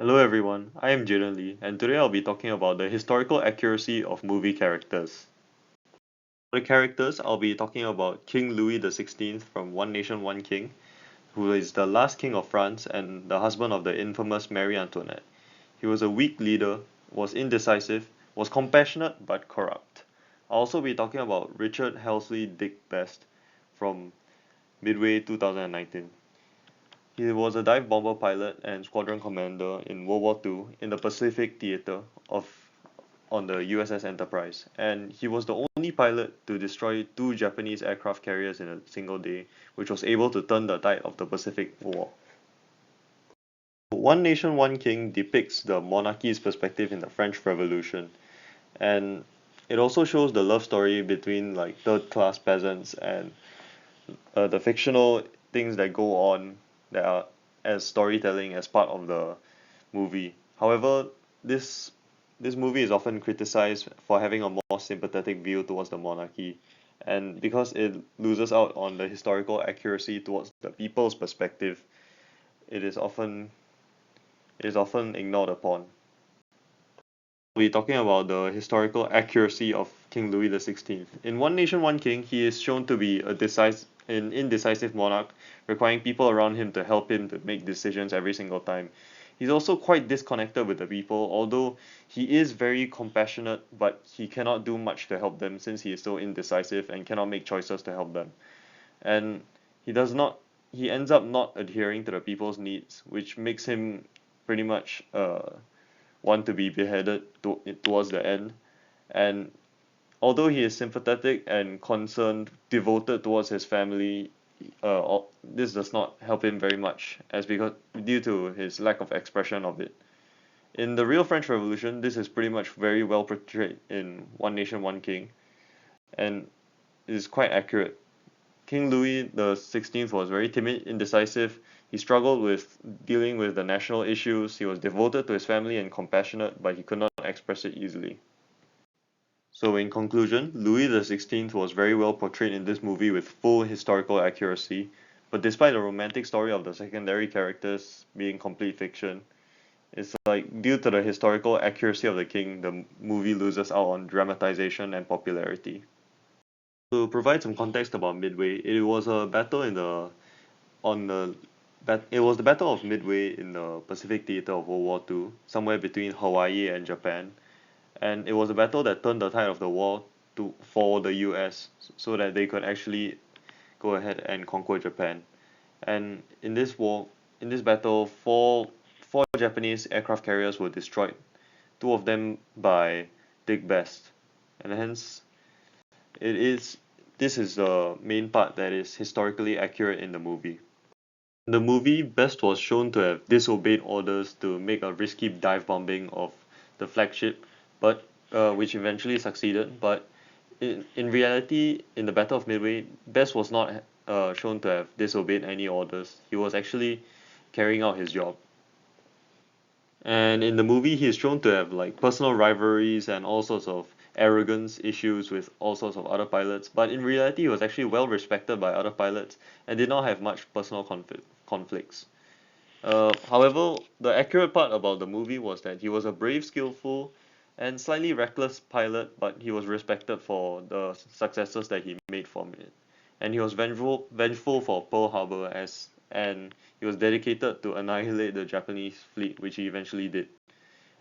Hello everyone, I am Jayden and today I'll be talking about the historical accuracy of movie characters. For the characters, I'll be talking about King Louis XVI from One Nation, One King, who is the last king of France and the husband of the infamous Marie Antoinette. He was a weak leader, was indecisive, was compassionate but corrupt. I'll also be talking about Richard Helsley Dick Best from Midway 2019. He was a dive bomber pilot and squadron commander in World War II in the Pacific Theater of on the USS Enterprise, and he was the only pilot to destroy two Japanese aircraft carriers in a single day, which was able to turn the tide of the Pacific War. One Nation, One King depicts the monarchy's perspective in the French Revolution, and it also shows the love story between like third-class peasants and the fictional things that go on that are as storytelling as part of the movie. However, this this movie is often criticized for having a more sympathetic view towards the monarchy, and because it loses out on the historical accuracy towards the people's perspective, it is often ignored upon. We're talking about the historical accuracy of King Louis XVI. In One Nation, One King, he is shown to be an indecisive monarch, requiring people around him to help him to make decisions every single time. He's also quite disconnected with the people, although he is very compassionate, but he cannot do much to help them since he is so indecisive and cannot make choices to help them. And he does not, he ends up not adhering to the people's needs, which makes him pretty much want to be beheaded towards the end. And although he is sympathetic and concerned, devoted towards his family, this does not help him very much, as because due to his lack of expression of it. In the real French Revolution, this is pretty much very well portrayed in One Nation, One King, and it is quite accurate. King Louis the XVI was very timid, indecisive. He struggled with dealing with the national issues. He was devoted to his family and compassionate, but he could not express it easily. So, in conclusion, Louis the XVI was very well portrayed in this movie with full historical accuracy. But despite the romantic story of the secondary characters being complete fiction, it's like due to the historical accuracy of the king, the movie loses out on dramatization and popularity. To provide some context about Midway, it was a battle in the on the it was the Battle of Midway in the Pacific Theater of World War II, somewhere between Hawaii and Japan, and it was a battle that turned the tide of the war for the U.S. so that they could actually go ahead and conquer Japan. And in this battle, four Japanese aircraft carriers were destroyed, two of them by Dick Best, and hence it is this is the main part that is historically accurate in the movie. In the movie, Best was shown to have disobeyed orders to make a risky dive bombing of the flagship, but which eventually succeeded. But in reality, in the Battle of Midway, Best was not shown to have disobeyed any orders. He was actually carrying out his job. And in the movie, he is shown to have like personal rivalries and all sorts of arrogance issues with all sorts of other pilots. But in reality, he was actually well respected by other pilots and did not have much personal conflicts. However, the accurate part about the movie was that he was a brave, skillful, and slightly reckless pilot, but he was respected for the successes that he made from it. And he was vengeful for Pearl Harbor and he was dedicated to annihilate the Japanese fleet, which he eventually did.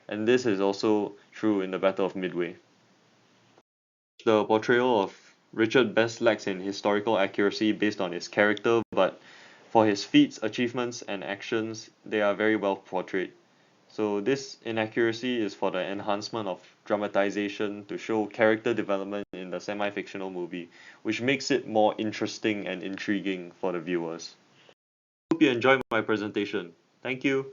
And this is also true in the Battle of Midway. The portrayal of Richard Best lacks in historical accuracy based on his character, but for his feats, achievements, and actions, they are very well portrayed. So this inaccuracy is for the enhancement of dramatization to show character development in the semi-fictional movie, which makes it more interesting and intriguing for the viewers. Hope you enjoyed my presentation. Thank you.